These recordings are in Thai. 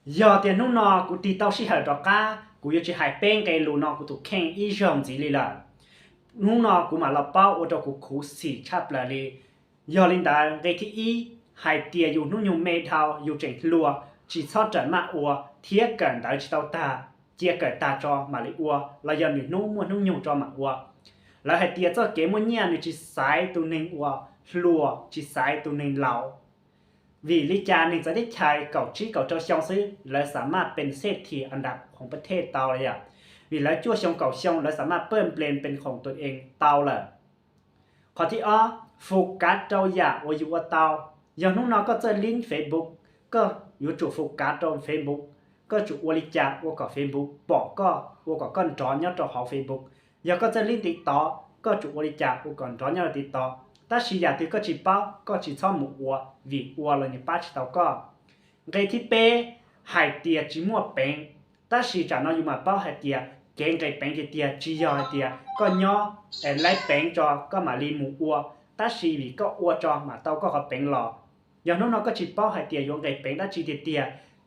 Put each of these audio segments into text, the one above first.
giờ tiền nung nọ cụ tì tao xí hở đó cá cụ yêu chỉ hai bên cái lù nọ cụ tụ khen ý rộng gì là nung nọ cụ mà lọp bao ở đó cụ khú xì chắp là đi giờ linh đã cái thì ý hai tia dù nung nhung mê thao dù chỉnh lùa chỉ so trận mà ua thiết cần tới chỉ tao ta chia cởi ta cho mà lấy ua là giờ nung nung muốn nung nhung cho mà ua là hai tia cho kế muốn nhà chỉ sai tụ nên ua lùa chỉ sai tụ nên lão vìลิจาหนึ่งจะได้ใช้เก่าชี้เก่าเจ้าช่องซื้อและสามารถเป็นเศรษฐีอันดับของประเทศเตาเลยอ่ะvìแล้วชั่วช่องเก่าช่องและสามารถเพิ่มเปลี่ยนเป็นของตนเองเตาเลยข้อที่อ้อโฟกัสเจ้าอยากว่าอยู่ว่าเตาอย่างน้องๆก็จะลิงก์เฟซบุ๊กก็อยู่จุดโฟกัสตรงเฟซบุ๊กก็จุดบริจาคว่ากับเฟซบุ๊กบอกก็ว่ากับก้อนจอนยอดจอของเฟซบุ๊กอย่างก็จะลิงก์ติดต่อก็จุดบริจาคว่าก่อนจอนยอดติดต่อถ้าชีอยากติดก็ชีเป้าก็ชีชอบหมูวัววีวัวเลยเนี่ยป้าชีเตาก็ไงที่เป้หายเตียจีมั่วเป็นถ้าชีจะนอนอยู่มาเป้าหายเตียเก่งไก่เป็นเตียจียอเตียก็ย่อไล่เป็นจอก็มาลีหมูวัวถ้าชีวีก็วัวจอมาเตาก็เขาเป็นหล่ออย่างน้องๆก็ชีเป้าหายเตียโยงไก่เป็นถ้าชีเตีย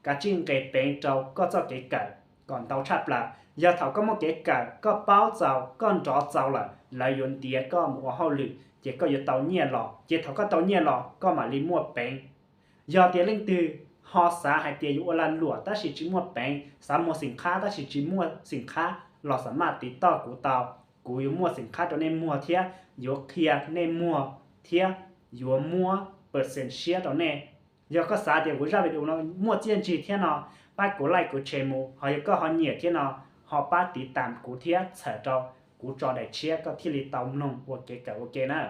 กะจิ้งไก่เป็นเจ้าก็เจ้าไก่ไก่ก่อนเตาชับละยาเถาก็มาไก่ไก่ก็เป้าเจ้าก้อนจอเจ้าละแล้วโยนเตียก็หมูเฮาหลือchỉ có giờ tàu nhẹ lọ chỉ thầu có tàu nhẹ lọ có mà đi mua bánh giờ tiền linh từ họ xã hay tiền dụ là lụa ta chỉ mua bánh xã mua sinh khá ta chỉ mua sinh khá lọ sản mà tí to của tàu của yêu mua sinh khá cho nên mua thiệt dụ kia nên mua thiệt dụ mua percent share đó nè giờ có xã tiền của ra về đủ nó mua tiền chỉ thiệt nó ba của lại của chế mù họ có họ nhẹ thiệt nó họ ba tí tạm của thiệt sở cho của trò đại chia có thi lý tàu nông ok cả ok nè